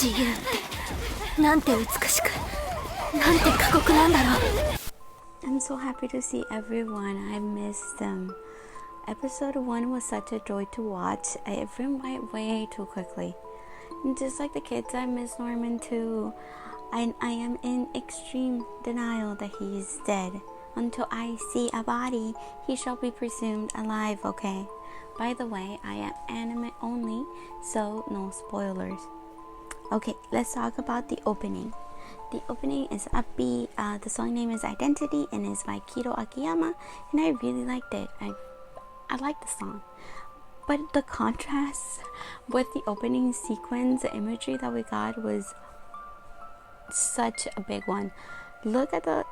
自由なんて美しくなんて過酷なんだろう I'm so happy to see everyone. I missed them. Episode 1 was such a joy to watch. It went way too quickly. And just like the kids, I miss Norman too. I am in extreme denial that he is dead. Until I see a body, he shall be presumed alive, okay? By the way, I am anime only, so no spoilers. Okay, let's talk about the opening. The opening is upbeat. The song name is Identity and is by Kiro Akiyama, and I really liked it. I like the song. But the contrast with the opening sequence, the imagery that we got was such a big one. Look at the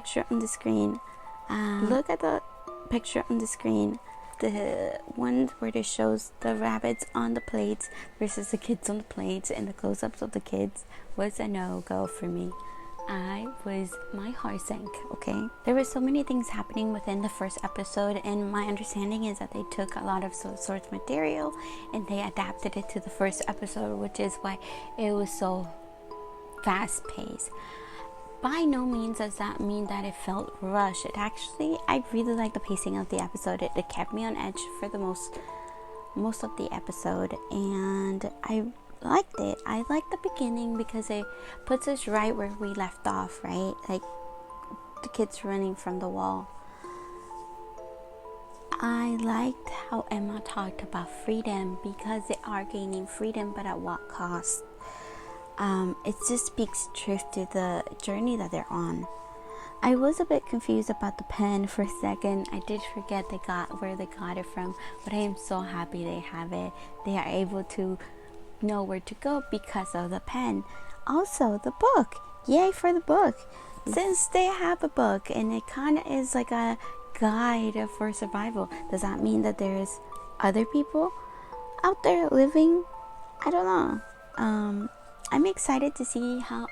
picture on the screen. The one where it shows the rabbits on the plates versus the kids on the plates, and the close-ups of the kids was a no-go for me. My heart sank, okay? There were so many things happening within the first episode, and my understanding is that they took a lot of source material and they adapted it to the first episode, which is why it was so fast-paced. By no means does that mean that it felt rushed. I really liked the pacing of the episode. It kept me on edge for the most of the episode, and I liked it. I liked the beginning because it puts us right where we left off, right? Like the kids running from the wall. I liked how Emma talked about freedom, because they are gaining freedom, but at what cost? It just speaks truth to the journey that they're on. I was a bit confused about the pen for a second. I did forget where they got it from, but I am so happy they have it. They are able to know where to go because of the pen. Also, the book. Yay for the book. Since they have a book and it kind of is like a guide for survival, does that mean that there's other people out there living? I don't know. I'm excited to see how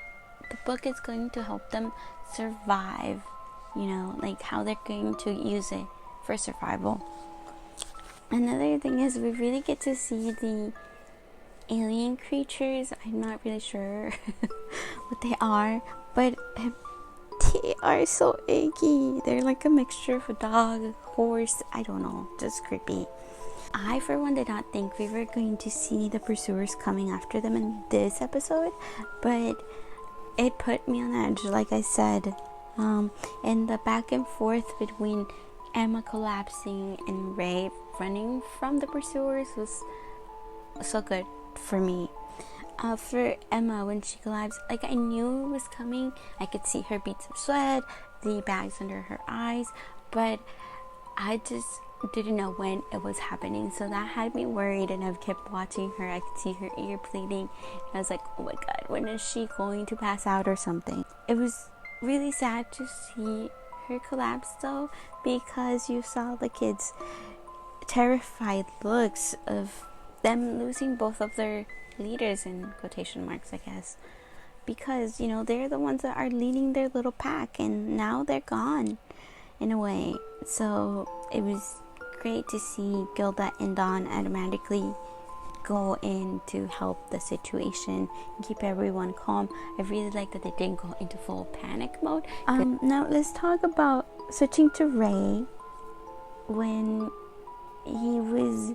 the book is going to help them survive, like how they're going to use it for survival. Another thing is we really get to see the alien creatures. I'm not really sure what they are, but they are so achy. They're like a mixture of a dog, horse, I don't know, just creepy. I, for one, did not think we were going to see the pursuers coming after them in this episode, but it put me on edge, like I said. And the back and forth between Emma collapsing and Ray running from the pursuers was so good for me. For Emma, when she collapsed, like I knew it was coming. I could see her beads of sweat, the bags under her eyes, but I just didn't know when it was happening, so that had me worried, and I've kept watching her. I could see her ear bleeding, and I was like, oh my god, when is she going to pass out or something? It was really sad to see her collapse though, because you saw the kids' terrified looks of them losing both of their leaders, in quotation marks I guess, because they're the ones that are leading their little pack, and now they're gone in a way. So it was great to see Gilda and Dawn automatically go in to help the situation, keep everyone calm. I really like that they didn't go into full panic mode. Now let's talk about switching to Ray. When he was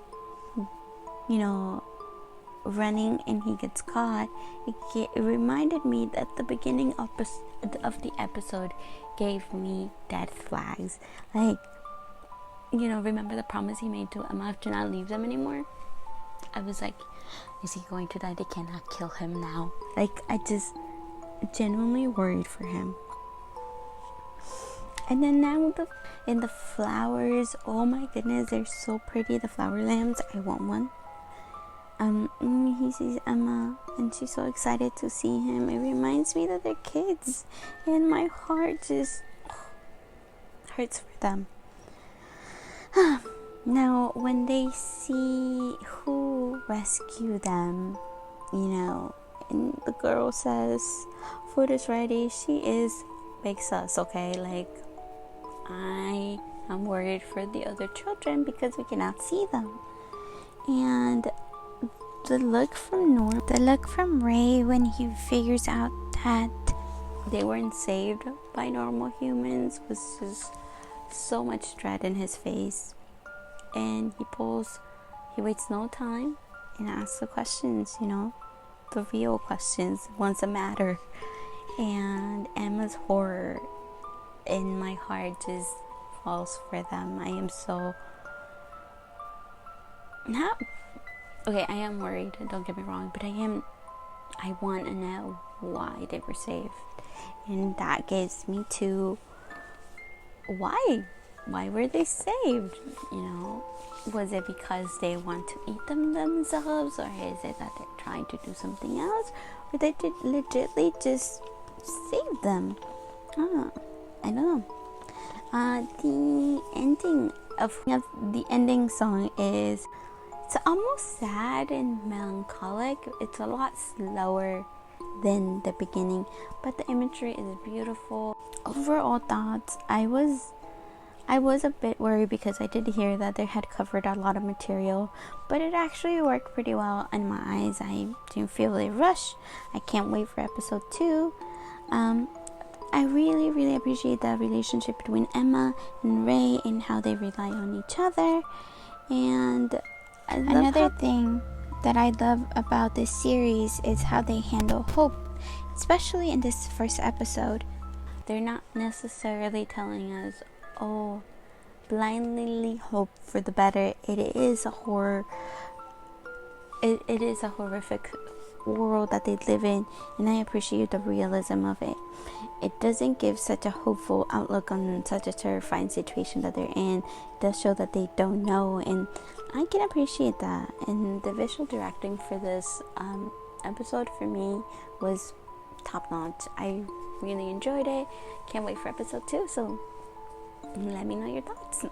running and he gets caught, it reminded me that the beginning of the episode gave me death flags. Like, remember the promise he made to Emma to not leave them anymore? I was like, is he going to die? They cannot kill him now. Like, I just genuinely worried for him. And then now in the flowers, oh my goodness, they're so pretty. The flower lamps, I want one. He sees Emma and she's so excited to see him. It reminds me that they're kids, and my heart just hurts for them. Now, when they see who rescued them, and the girl says, food is ready, she is big sus, okay? Like, I am worried for the other children because we cannot see them. And the look from Ray when he figures out that they weren't saved by normal humans was just so much dread in his face. And he waits no time and asks the questions, the real questions, ones that matter. And Emma's horror in my heart just falls for them. I am so not okay. I am worried, don't get me wrong, but I want to know why they were saved, and that gives me to why were they saved? Was it because they want to eat them themselves, or is it that they're trying to do something else, or they did legitimately just save them? I don't know. The ending of the ending song it's almost sad and melancholic. It's a lot slower than the beginning, but the imagery is beautiful. Overall thoughts, I was a bit worried because I did hear that they had covered a lot of material, but it actually worked pretty well in my eyes. I didn't feel a rush. I can't wait for episode 2. I really, really appreciate the relationship between Emma and Ray and how they rely on each other. And another thing that I love about this series is how they handle hope, especially in this first episode. They're not necessarily telling us, blindly hope for the better. It is a horror. It is a horrific world that they live in, and I appreciate the realism of it. It doesn't give such a hopeful outlook on such a terrifying situation that they're in. It does show that they don't know, and I can appreciate that. And the visual directing for this episode for me was top notch. I really enjoyed it. Can't wait for episode 2, so let me know your thoughts.